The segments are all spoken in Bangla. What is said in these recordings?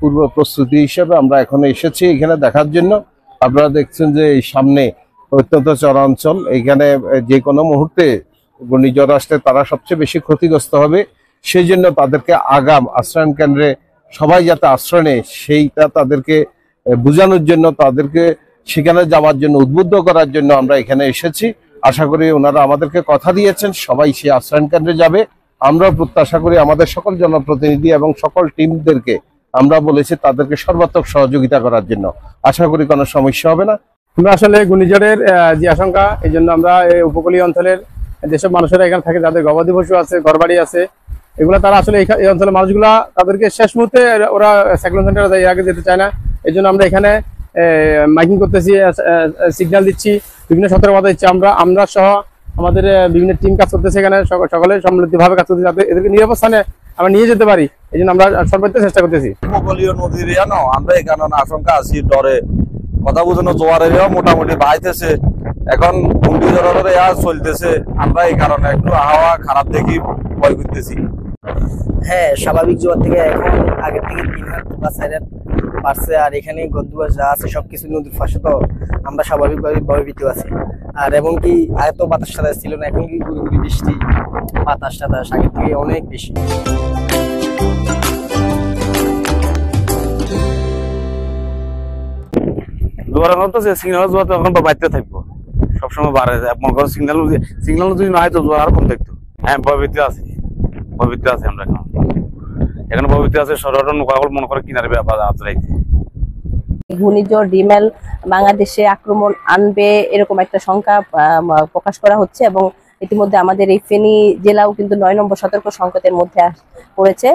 পূর্ব প্রস্তুতি হিসেবে আমরা এখন এসেছি এখানে দেখার জন্য। আপনারা দেখছেন যে এই সামনে অত্যন্ত চরাঞ্চল, এখানে যে কোনো মুহূর্তে ঘূর্ণিঝড় আসলে তারা সবচেয়ে বেশি ক্ষতিগ্রস্ত হবে। সেই জন্য তাদেরকে আগাম আশ্রয়ণ কেন্দ্রে সবাই যাতে আশ্রয় নেয় সেইটা তাদেরকে বোঝানোর জন্য, তাদেরকে সেখানে যাওয়ার জন্য উদ্বুদ্ধ করার জন্য আমরা এখানে এসেছি। আশা করি ওনারা আমাদেরকে কথা দিয়েছেন সবাই সেই আশ্রয়ণ কেন্দ্রে যাবে। আমরা প্রত্যাশা করি আমাদের সকল জনপ্রতিনিধি এবং সকল টিমদেরকে আমরা বলেছি তাদেরকে সর্বাত্মক সহযোগিতা করার জন্য। আশা করি কোনো সমস্যা হবে না। আমরা আসলে ঘূর্ণিঝড়ের যে আশঙ্কা, এই জন্য আমরা এই উপকূলীয় অঞ্চলের যেসব মানুষেরা এখানে থাকে, যাদের গবাদি পশু আছে, ঘরবাড়ি আছে, এগুলা তারা আসলে এই অঞ্চলের মানুষগুলা তাদেরকে শেষ মুহূর্তে ওরা সাইক্লোন সেন্টারে আগে যেতে চায় না। এই জন্য আমরা এখানে মাইকিং করতেছি, সিগন্যাল দিচ্ছি, বিভিন্ন সতর্কবার্তা দিচ্ছি। আমরা সহ আমাদের বিভিন্ন টিম কাজ করতেছে এখানে, সকলে সম্মিলিতভাবে কাজ করতেছে যাতে এদেরকে নিরাপদ স্থানে আমরা নিয়ে যেতে পারি। এই জন্য আমরা সর্বোচ্চ চেষ্টা করতেছি। উপকূলীয় নদীর আমরা এখানে আশঙ্কা আছি, ডরে কথা বোঝানো জোয়ারের মোটামুটি বাইতেছে, এখন ঘূর্ণিঝড়ের চলতেছে। আমরা এই কারণে একটু হাওয়া খারাপ দেখি ভয় করতেছি। হ্যাঁ, স্বাভাবিক জোয়ার থেকে এখন আগের থেকে 3 হাত বা 4 হাত বাড়ছে। আর এখানে গদ্দুয়ার যা আছে সবকিছু নদীর পাশে, তো আমরা স্বাভাবিকভাবে ভয়ভীত আছি। আর এবং কি এত বাতাস টাতাস ছিল না, এখন কি গুড়ি বৃষ্টি, বাতাস টাতাস আগের থেকে অনেক বেশি। জোয়ারের মতো যে সিগন্যাল জোয়ার তো এখন বাড়তে থাকবো, সবসময় বাড়ে। মনে করো সিগন্যাল যদি না হয় তো জোয়ার কম থাকতো। হ্যাঁ, ভয়ভীত আছে আমরা এখন ভয়ভীত আছে। সরকার মনে করে কিনারে আশ্রাইতে ঘূর্ণিঝড় রিমেল বাংলাদেশে আক্রমণ আনবে এরকম একটা শঙ্কা প্রকাশ করা হচ্ছে, এবং ইতিমধ্যে আমাদের এই ফেনী জেলাও কিন্তু 9 নম্বর সতর্ক সংকেতের মধ্যে পড়েছে।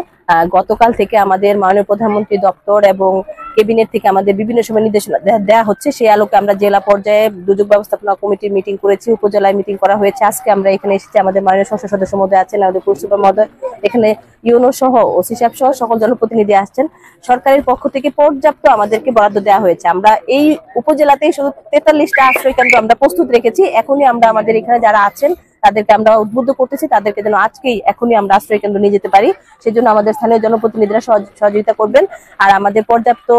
গতকাল থেকে আমাদের মাননীয় প্রধানমন্ত্রী দপ্তর এবং ক্যাবিনেট থেকে আমাদের বিভিন্ন সময় নির্দেশনা দেওয়া হচ্ছে। সেই আলোকে আমরা জেলা পর্যায়ে দুর্যোগ ব্যবস্থাপনা কমিটির মিটিং করেছি, উপজেলায় মিটিং করা হয়েছে। আজকে আমরা এখানে এসেছি, আমাদের মাননীয় সংসদ সদস্য মহোদয় আছেন, আমাদের প্রিন্সিপাল মহোদয়, এখানে ইউনো সহ ওসি সাহেব সহ সকল জনপ্রতিনিধি আসছেন। সরকারের পক্ষ থেকে পর্যাপ্ত আমাদেরকে বরাদ্দ দেওয়া হয়েছে। আমরা এই উপজেলাতেই শুধু 43টা আশ্রয় কেন্দ্র আমরা প্রস্তুত রেখেছি। এখনই আমরা আমাদের এখানে যারা আছেন তাদেরকে আমরা উদ্বুদ্ধ করতেছি, তাদেরকে যেন আজকেই এখনই আমরা আশ্রয় কেন্দ্র নিয়ে যেতে পারি। সেজন্য আমাদের স্থানীয় জনপ্রতিনিধিরা সহযোগিতা করবেন। আর আমাদের পর্যাপ্ত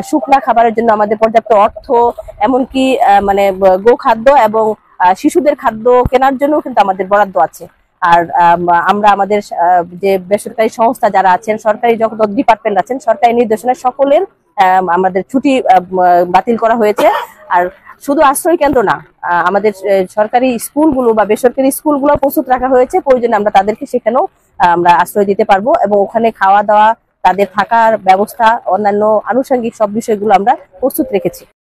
শুকনা খাবারের জন্য আমাদের পর্যাপ্ত অর্থ, এমনকি মানে গোখাদ্য এবং শিশুদের খাদ্য কেনার জন্য কিন্তু আমাদের বরাদ্দ আছে। আর আমরা আমাদের যে বেসরকারি সংস্থা যারা আছেন, সরকারি যত ডিপার্টমেন্ট আছেন, সরকারি নির্দেশনায় সকলের আমাদের ছুটি বাতিল করা হয়েছে। আর শুধু আশ্রয় কেন্দ্র না, আমাদের সরকারি স্কুলগুলো বা বেসরকারি স্কুলগুলো প্রস্তুত রাখা হয়েছে। প্রয়োজনে আমরা তাদেরকে সেখানেও আমরা আশ্রয় দিতে পারবো, এবং ওখানে খাওয়া দাওয়া, তাদের থাকার ব্যবস্থা, অন্যান্য আনুষঙ্গিক সব বিষয়গুলো আমরা প্রস্তুত রেখেছি।